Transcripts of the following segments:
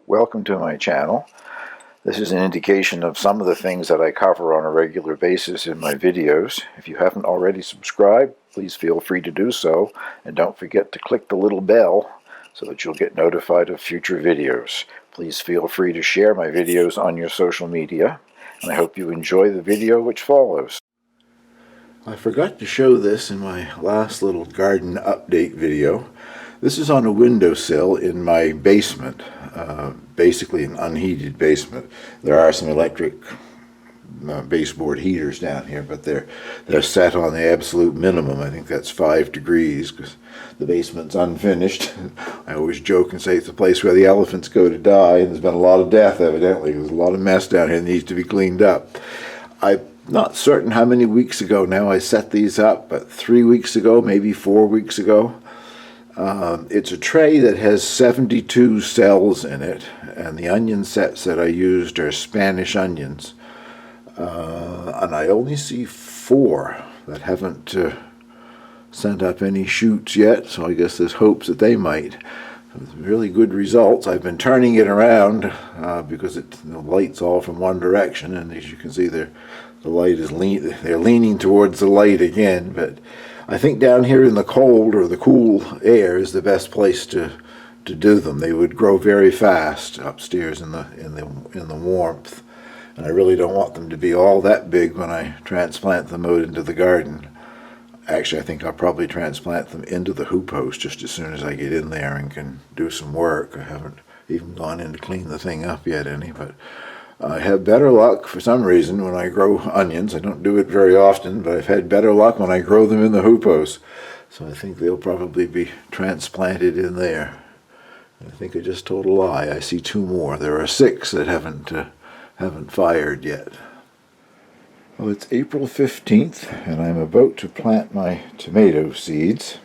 Welcome to my channel. This is an indication of some of the things that I cover on a regular basis in my videos. If you haven't already subscribed, please feel free to do so, and don't forget to click the little bell so that you'll get notified of future videos. Please feel free to share my videos on your social media, and I hope you enjoy the video which follows. I forgot to show this in my last little garden update video. This is on a windowsill in my basement, basically an unheated basement. There are some electric baseboard heaters down here, but they're set on the absolute minimum. I think that's 5 degrees because the basement's unfinished. I always joke and say it's a place where the elephants go to die, and there's been a lot of death evidently. There's a lot of mess down here that needs to be cleaned up. I'm not certain how many weeks ago now I set these up, but 3 weeks ago, maybe 4 weeks ago. It's a tray that has 72 cells in it, and the onion sets that I used are Spanish onions. And I only see 4 that haven't sent up any shoots yet, so I guess there's hopes that they might. It's really good results. I've been turning it around because the light's all from one direction, and as you can see, the light is they're leaning towards the light again. But I think down here in the cold or the cool air is the best place to do them. They would grow very fast upstairs in the warmth, and I really don't want them to be all that big when I transplant them out into the garden. Actually, I think I'll probably transplant them into the hoop house just as soon as I get in there and can do some work. I haven't even gone in to clean the thing up yet any, but I have better luck for some reason when I grow onions. I don't do it very often, but I've had better luck when I grow them in the hoop house. So I think they'll probably be transplanted in there. I think I just told a lie. I see 2 more. There are 6 that haven't fired yet. Well, it's April 15th, and I'm about to plant my tomato seeds.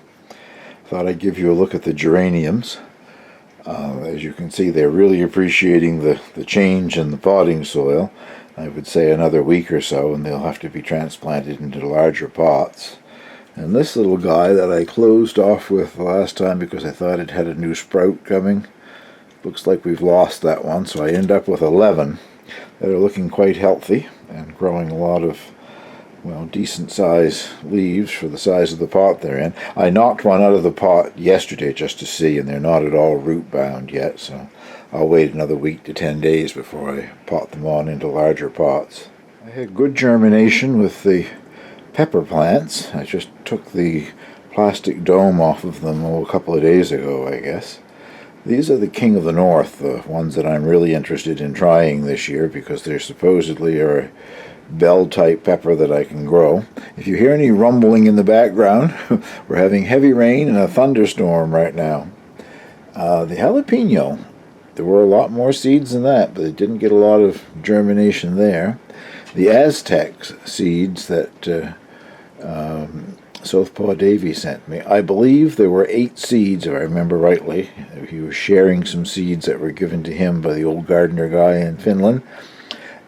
Thought I'd give you a look at the geraniums. As you can see, they're really appreciating the change in the potting soil. I would say another week or so, and they'll have to be transplanted into larger pots. And this little guy that I closed off with the last time because I thought it had a new sprout coming, looks like we've lost that one, so I end up with 11 that are looking quite healthy and growing a lot of, well, decent size leaves for the size of the pot they're in. I knocked one out of the pot yesterday just to see, and they're not at all root bound yet, so I'll wait another week to 10 days before I pot them on into larger pots. I had good germination with the pepper plants. I just took the plastic dome off of them a couple of days ago, I guess. These are the King of the North, the ones that I'm really interested in trying this year because they're supposedly a bell-type pepper that I can grow. If you hear any rumbling in the background, we're having heavy rain and a thunderstorm right now. The jalapeno, there were a lot more seeds than that, but it didn't get a lot of germination there. The Aztec seeds that Southpaw Davy sent me, I believe there were 8 seeds, if I remember rightly. He was sharing some seeds that were given to him by the old gardener guy in Finland.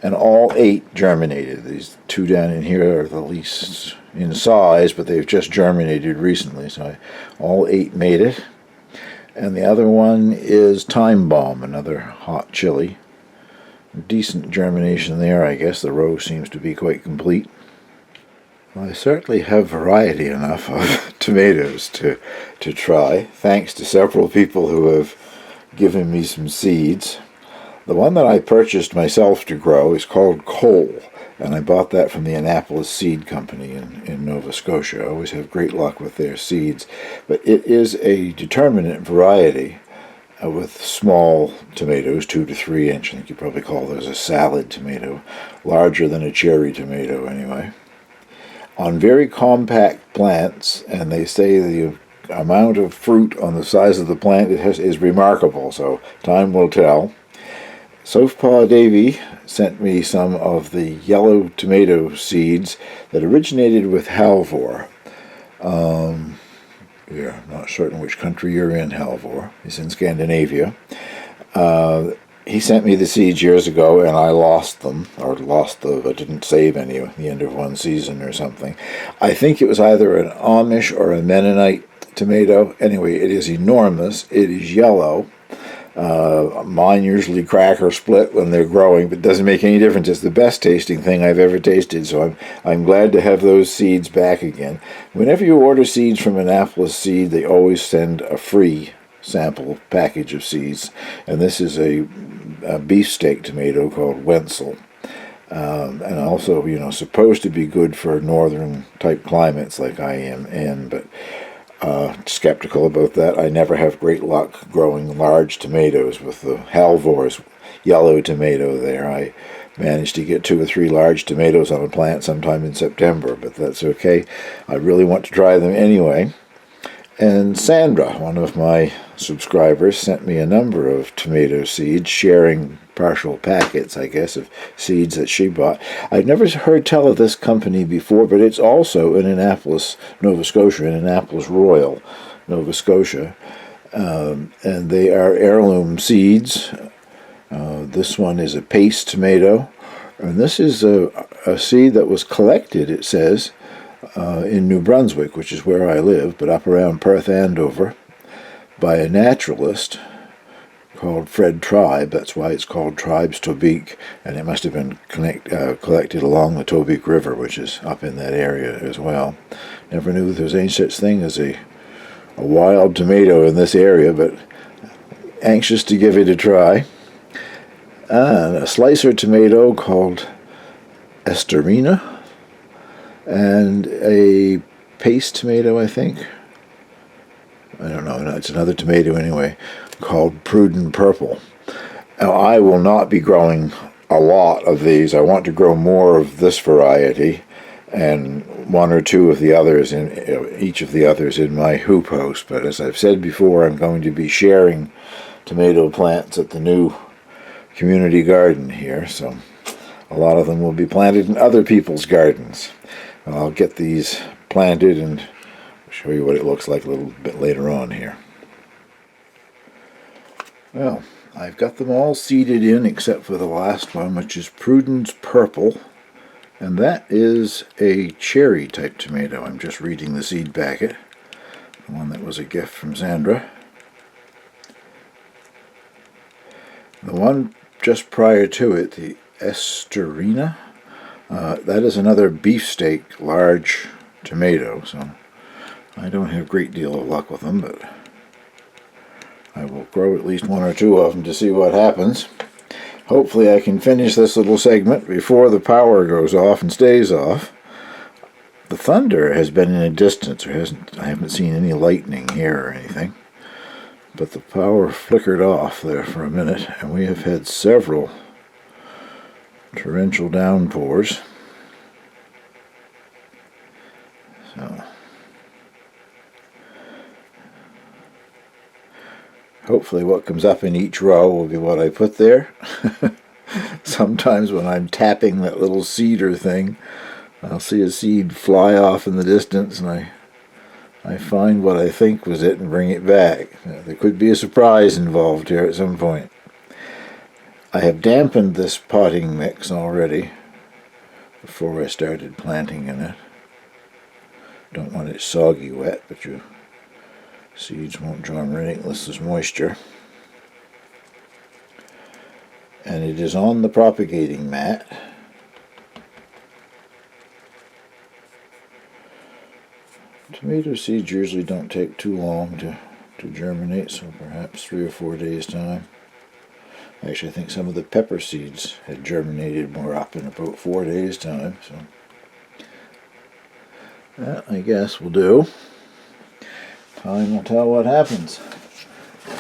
And all 8 germinated. These 2 down in here are the least in size, but they've just germinated recently, so all 8 made it. And the other one is Time Bomb, another hot chili. Decent germination there, I guess. The row seems to be quite complete. Well, I certainly have variety enough of tomatoes to try, thanks to several people who have given me some seeds. The one that I purchased myself to grow is called Cole, and I bought that from the Annapolis Seed Company in Nova Scotia. I always have great luck with their seeds, but it is a determinate variety with small tomatoes, 2 to 3 inch. I think you probably call those a salad tomato, larger than a cherry tomato anyway. On very compact plants, and they say the amount of fruit on the size of the plant is remarkable, so time will tell. Southpaw Davy sent me some of the yellow tomato seeds that originated with Halvor. Yeah, not certain which country you're in, Halvor. He's in Scandinavia. He sent me the seeds years ago, and I lost them, or I didn't save any at the end of one season or something. I think it was either an Amish or a Mennonite tomato. Anyway, it is enormous. It is yellow. Mine usually crack or split when they're growing, but it doesn't make any difference. It's the best tasting thing I've ever tasted, so I'm glad to have those seeds back again. Whenever you order seeds from Annapolis Seed, they always send a free sample package of seeds, and this is a beefsteak tomato called Wenzel. And also, supposed to be good for northern type climates like I am in, but skeptical about that. I never have great luck growing large tomatoes with the Halvor's yellow tomato there. I managed to get 2 or 3 large tomatoes on a plant sometime in September, but that's okay. I really want to try them anyway. And Sandra, one of my subscribers, sent me a number of tomato seeds, sharing partial packets, I guess, of seeds that she bought. I've never heard tell of this company before, but it's also in Annapolis, Nova Scotia, in Annapolis Royal, Nova Scotia. And they are heirloom seeds. This one is a paste tomato. And this is a seed that was collected, it says, in New Brunswick, which is where I live, but up around Perth Andover, by a naturalist called Fred Tribe. That's why it's called Tribe's Tobique, and it must have been collected along the Tobique River, which is up in that area as well. Never knew there was any such thing as a wild tomato in this area, but anxious to give it a try. And a slicer tomato called Esterina, and a paste tomato, I think. I don't know, it's another tomato anyway, called Prudent Purple. Now, I will not be growing a lot of these. I want to grow more of this variety and 1 or 2 of the others, each of the others in my hoop house. But as I've said before, I'm going to be sharing tomato plants at the new community garden here, so a lot of them will be planted in other people's gardens. I'll get these planted and show you what it looks like a little bit later on here. Well, I've got them all seeded in except for the last one, which is Prudence Purple, and that is a cherry type tomato. I'm just reading the seed packet, the one that was a gift from Sandra. The one just prior to it, the Esterina, that is another beefsteak large tomato, so I don't have a great deal of luck with them, but I will grow at least 1 or 2 of them to see what happens. Hopefully I can finish this little segment before the power goes off and stays off. The thunder has been in a distance. I haven't seen any lightning here or anything, but the power flickered off there for a minute, and we have had several torrential downpours. So hopefully what comes up in each row will be what I put there. Sometimes when I'm tapping that little seeder thing, I'll see a seed fly off in the distance, and I find what I think was it and bring it back. There could be a surprise involved here at some point. I have dampened this potting mix already before I started planting in it. Don't want it soggy wet, but your seeds won't germinate unless there's moisture. And it is on the propagating mat. Tomato seeds usually don't take too long to germinate, so perhaps 3 or 4 days' time. Actually, I think some of the pepper seeds had germinated more up in about 4 days' time, so that, I guess, will do. Time will tell what happens.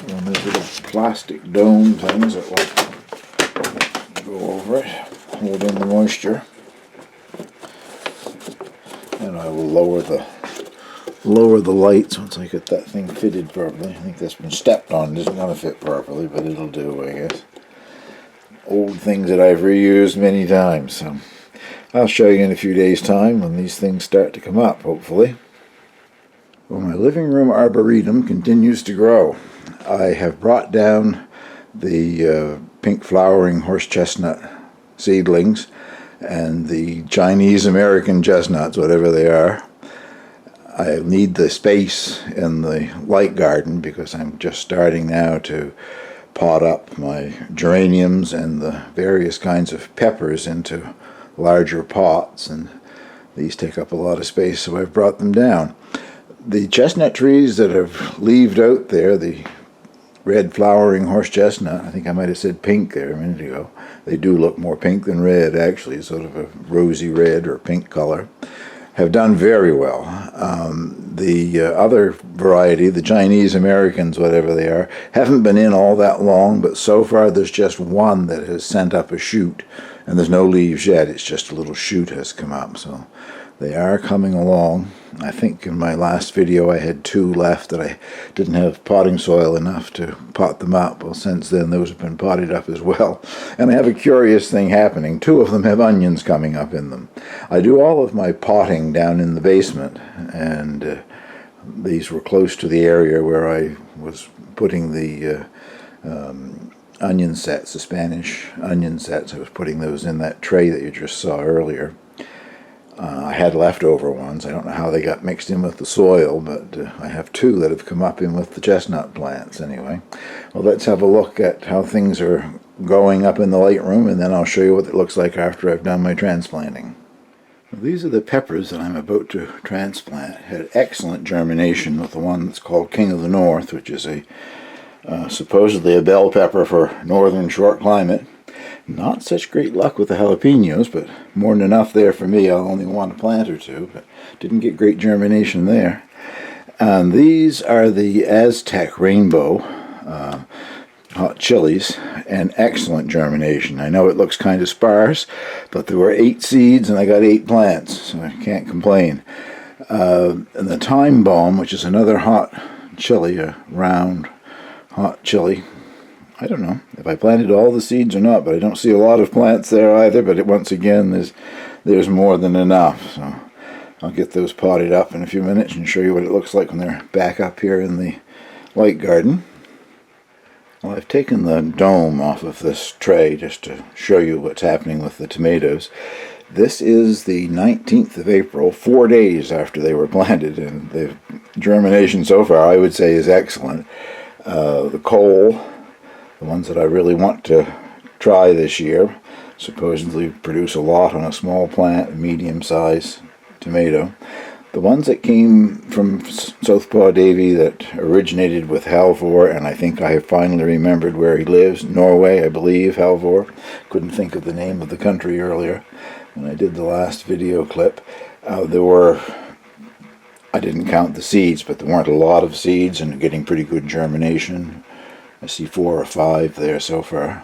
One of those little plastic dome things that will go over it, hold in the moisture. And I will lower the lights once I get that thing fitted properly. I think that's been stepped on. It isn't going to fit properly, but it'll do, I guess. Old things that I've reused many times, so I'll show you in a few days' time when these things start to come up, hopefully. Well, my living room arboretum continues to grow. I have brought down the pink flowering horse chestnut seedlings and the Chinese American chestnuts, whatever they are. I need the space in the light garden because I'm just starting now to pot up my geraniums and the various kinds of peppers into larger pots, and these take up a lot of space, so I've brought them down. The chestnut trees that have leaved out there, the red flowering horse chestnut, I think I might have said pink there a minute ago. They do look more pink than red, actually, sort of a rosy red or pink color, have done very well. The other variety, the Chinese Americans, whatever they are, haven't been in all that long, but so far there's just one that has sent up a shoot, and there's no leaves yet. It's just a little shoot has come up, so they are coming along. I think in my last video I had 2 left that I didn't have potting soil enough to pot them up. Well, since then those have been potted up as well. And I have a curious thing happening. 2 of them have onions coming up in them. I do all of my potting down in the basement, and these were close to the area where I was putting the onion sets, the Spanish onion sets. I was putting those in that tray that you just saw earlier. I had leftover ones. I don't know how they got mixed in with the soil, but I have 2 that have come up in with the chestnut plants anyway. Well, let's have a look at how things are going up in the light room, and then I'll show you what it looks like after I've done my transplanting. Well, these are the peppers that I'm about to transplant. Had excellent germination with the one that's called King of the North, which is a supposedly a bell pepper for northern short climate. Not such great luck with the jalapenos, but more than enough there for me. I'll only want a plant or 2, but didn't get great germination there. And these are the Aztec Rainbow hot chilies, and excellent germination. I know it looks kind of sparse, but there were 8 seeds and I got 8 plants, so I can't complain. And the Time Bomb, which is another hot chili, a round hot chili. I don't know if I planted all the seeds or not, but I don't see a lot of plants there either. But once again, there's more than enough. So I'll get those potted up in a few minutes and show you what it looks like when they're back up here in the light garden. Well, I've taken the dome off of this tray just to show you what's happening with the tomatoes. This is the 19th of April, 4 days after they were planted, and the germination so far, I would say, is excellent. The cole, the ones that I really want to try this year, supposedly produce a lot on a small plant, a medium-sized tomato. The ones that came from Southpaw Davy that originated with Halvor, and I think I have finally remembered where he lives, Norway, I believe, Halvor. Couldn't think of the name of the country earlier when I did the last video clip. There were, I didn't count the seeds, but there weren't a lot of seeds and getting pretty good germination. I see 4 or 5 there so far.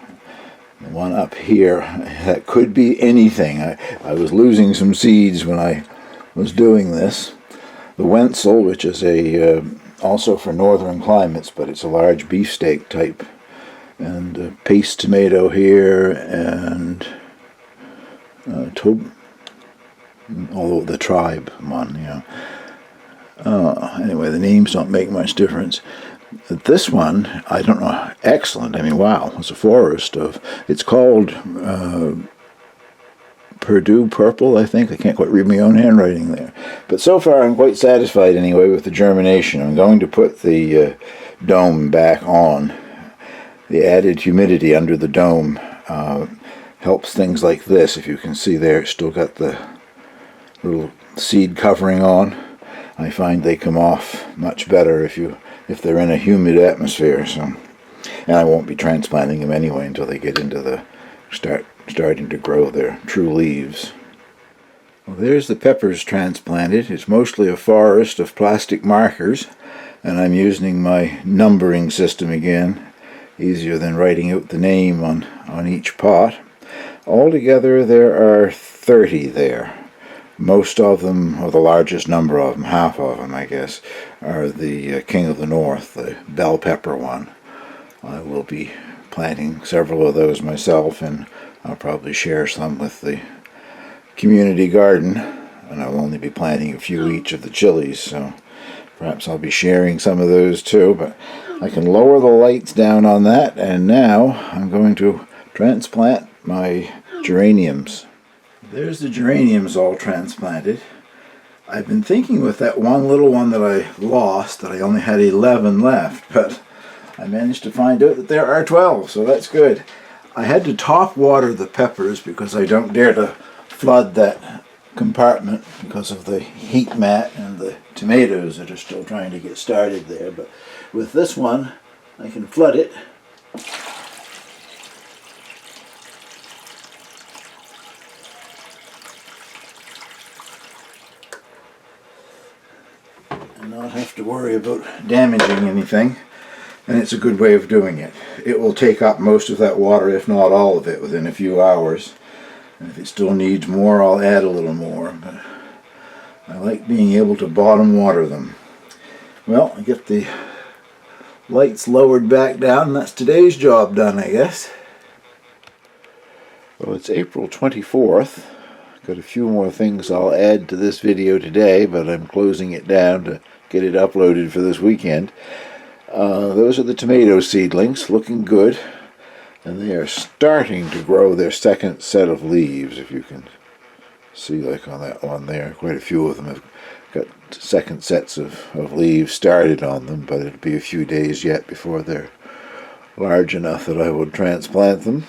The one up here, that could be anything. I was losing some seeds when I was doing this. The Wenzel, which is a also for northern climates, but it's a large beefsteak type. And paste tomato here, and although the tribe one, anyway, the names don't make much difference. This one, I don't know, excellent. I mean, wow, it's a forest of, it's called Purdue Purple, I think. I can't quite read my own handwriting there. But so far, I'm quite satisfied anyway with the germination. I'm going to put the dome back on. The added humidity under the dome helps things like this. If you can see there, it's still got the little seed covering on. I find they come off much better if they're in a humid atmosphere. So, and I won't be transplanting them anyway until they get into the starting to grow their true leaves. Well, there's the peppers transplanted. It's mostly a forest of plastic markers, and I'm using my numbering system again. Easier than writing out the name on each pot. Altogether there are 30 there. Most of them, or the largest number of them, half of them I guess, are the King of the North, the bell pepper one. I will be planting several of those myself, and I'll probably share some with the community garden, and I'll only be planting a few each of the chilies, so perhaps I'll be sharing some of those too. But I can lower the lights down on that, and now I'm going to transplant my geraniums. There's the geraniums all transplanted. I've been thinking with that one little one that I lost that I only had 11 left, but I managed to find out that there are 12, so that's good. I had to top water the peppers because I don't dare to flood that compartment because of the heat mat and the tomatoes that are still trying to get started there. But with this one, I can flood it. And not have to worry about damaging anything. And it's a good way of doing it. It will take up most of that water, if not all of it, within a few hours. And if it still needs more, I'll add a little more. But I like being able to bottom water them. Well, I get the lights lowered back down, and that's today's job done, I guess. Well, it's April 24th. Got a few more things I'll add to this video today, but I'm closing it down to get it uploaded for this weekend. Those are the tomato seedlings, looking good. And they are starting to grow their second set of leaves, if you can see, like on that one there. Quite a few of them have got second sets of leaves started on them, but it'll be a few days yet before they're large enough that I will transplant them.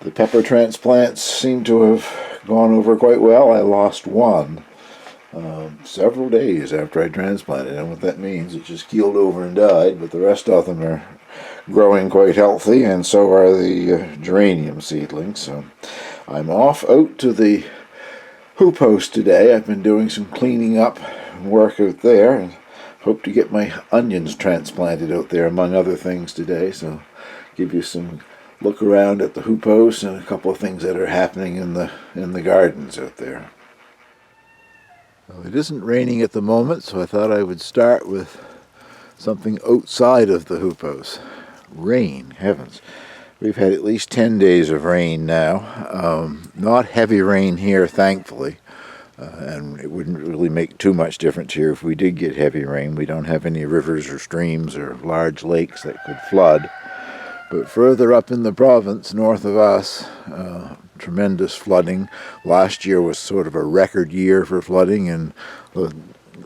The pepper transplants seem to have gone over quite well. I lost one several days after I transplanted, and what that means, it just keeled over and died, but the rest of them are growing quite healthy, and so are the geranium seedlings. So I'm off out to the hoop house today. I've been doing some cleaning up work out there, and hope to get my onions transplanted out there, among other things, today. So give you some look around at the hoop house and a couple of things that are happening in the gardens out there. Well, it isn't raining at the moment, so I thought I would start with something outside of the hoop house. Rain, heavens. We've had at least 10 days of rain now. Not heavy rain here, thankfully, and it wouldn't really make too much difference here if we did get heavy rain. We don't have any rivers or streams or large lakes that could flood. But further up in the province, north of us, tremendous flooding. Last year was sort of a record year for flooding, and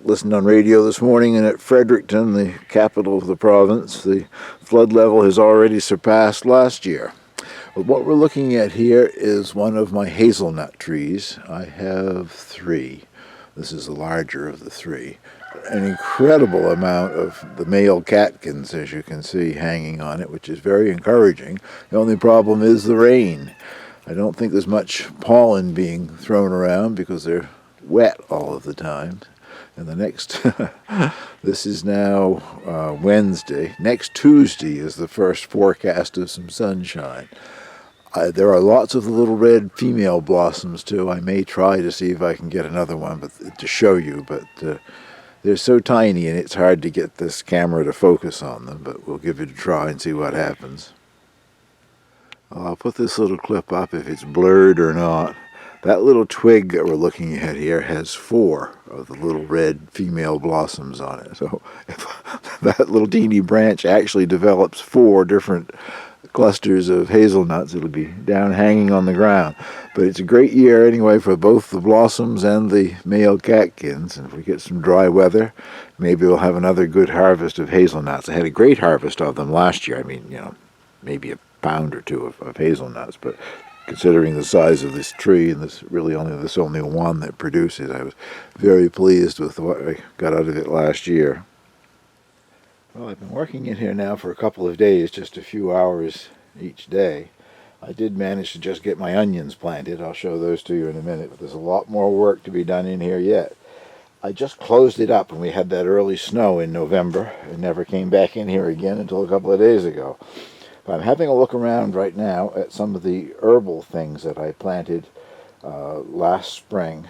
listened on radio this morning, and at Fredericton, the capital of the province, the flood level has already surpassed last year. But what we're looking at here is one of my hazelnut trees. I have 3. This is the larger of the 3. An incredible amount of the male catkins, as you can see, hanging on it, which is very encouraging. The only problem is the rain. I don't think there's much pollen being thrown around because they're wet all of the time. And the next, this is now Wednesday. Next Tuesday is the first forecast of some sunshine. There are lots of the little red female blossoms too. I may try to see if I can get another one to show you, but they're so tiny and it's hard to get this camera to focus on them, but we'll give it a try and see what happens. I'll put this little clip up if it's blurred or not. That little twig that we're looking at here has 4 of the little red female blossoms on it. So if that little teeny branch actually develops 4 different clusters of hazelnuts, it'll be down hanging on the ground. But it's a great year anyway for both the blossoms and the male catkins. And if we get some dry weather, maybe we'll have another good harvest of hazelnuts. I had a great harvest of them last year. I mean, maybe a pound or 2 of hazelnuts, but considering the size of this tree and this only one that produces, I was very pleased with what I got out of it last year. Well, I've been working in here now for a couple of days, just a few hours each day. I did manage to just get my onions planted. I'll show those to you in a minute, but there's a lot more work to be done in here yet. I just closed it up when we had that early snow in November and never came back in here again until a couple of days ago. I'm having a look around right now at some of the herbal things that I planted last spring,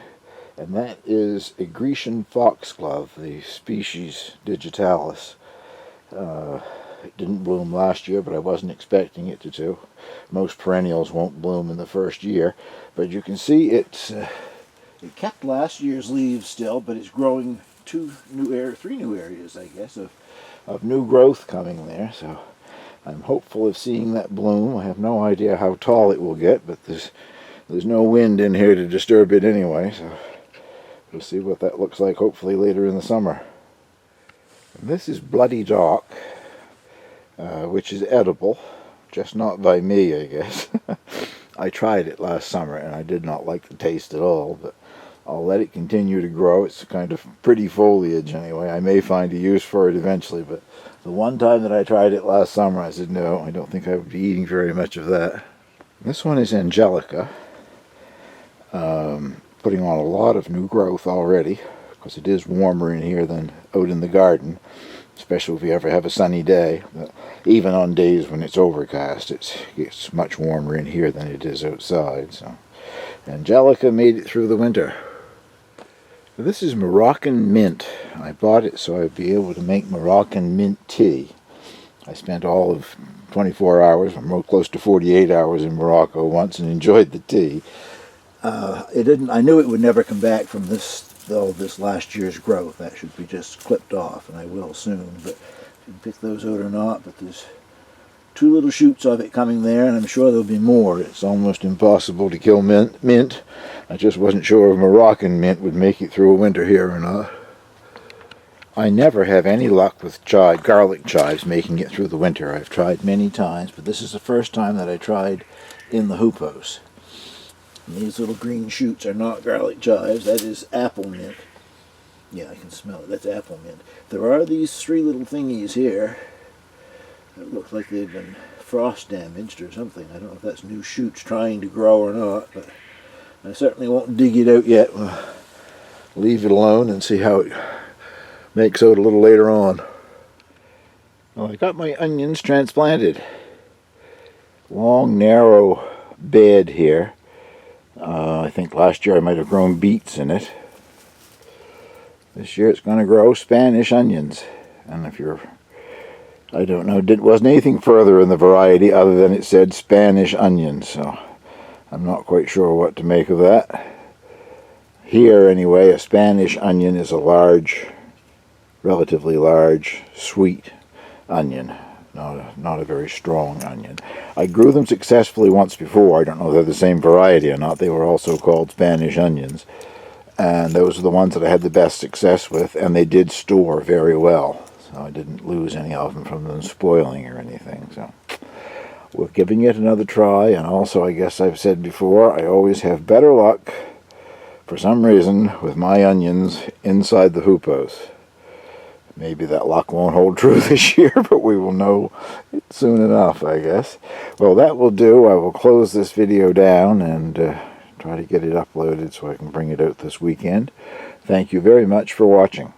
and that is a Grecian foxglove, the species digitalis. It didn't bloom last year, but I wasn't expecting it to. Most perennials won't bloom in the first year, but you can see it kept last year's leaves still, but it's growing 3 new areas, I guess, of new growth coming there. So I'm hopeful of seeing that bloom. I have no idea how tall it will get, but there's no wind in here to disturb it anyway, so we'll see what that looks like hopefully later in the summer. And this is Bloody Dock. which is edible, just not by me, I guess. I tried it last summer and I did not like the taste at all, but I'll let it continue to grow. It's kind of pretty foliage anyway. I may find a use for it eventually, but the one time that I tried it last summer, I said, no, I don't think I would be eating very much of that. This one is Angelica, putting on a lot of new growth already, because it is warmer in here than out in the garden, especially if you ever have a sunny day. But even on days when it's overcast, it's much warmer in here than it is outside. So Angelica made it through the winter. This is Moroccan mint. I bought it so I'd be able to make Moroccan mint tea. I spent all of 24 hours, or more close to 48 hours in Morocco once and enjoyed the tea. I knew it would never come back from this last year's growth. That should be just clipped off, and I will soon. But you can pick those out or not. But there's 2 little shoots of it coming there, and I'm sure there'll be more. It's almost impossible to kill mint. I just wasn't sure if Moroccan mint would make it through a winter here or not. I never have any luck with garlic chives making it through the winter. I've tried many times, but this is the first time that I tried in the hoopos. And these little green shoots are not garlic chives. That is apple mint. Yeah, I can smell it. That's apple mint. There are these 3 little thingies here that look like they've been frost damaged or something. I don't know if that's new shoots trying to grow or not, but I certainly won't dig it out yet. We'll leave it alone and see how it makes out a little later on. Well, I got my onions transplanted. Long, narrow bed here. I think last year I might have grown beets in it. This year it's going to grow Spanish onions. And if you're, I don't know, wasn't anything further in the variety other than it said Spanish onions. So I'm not quite sure what to make of that. Here anyway, a Spanish onion is a large, relatively large, sweet onion. Not a very strong onion. I grew them successfully once before. I don't know if they're the same variety or not. They were also called Spanish onions. And those are the ones that I had the best success with, and they did store very well. So I didn't lose any of them from them spoiling or anything. So we're giving it another try, and also I guess I've said before, I always have better luck, for some reason, with my onions inside the hoopos. Maybe that luck won't hold true this year, but we will know soon enough, I guess. Well, that will do. I will close this video down and try to get it uploaded so I can bring it out this weekend. Thank you very much for watching.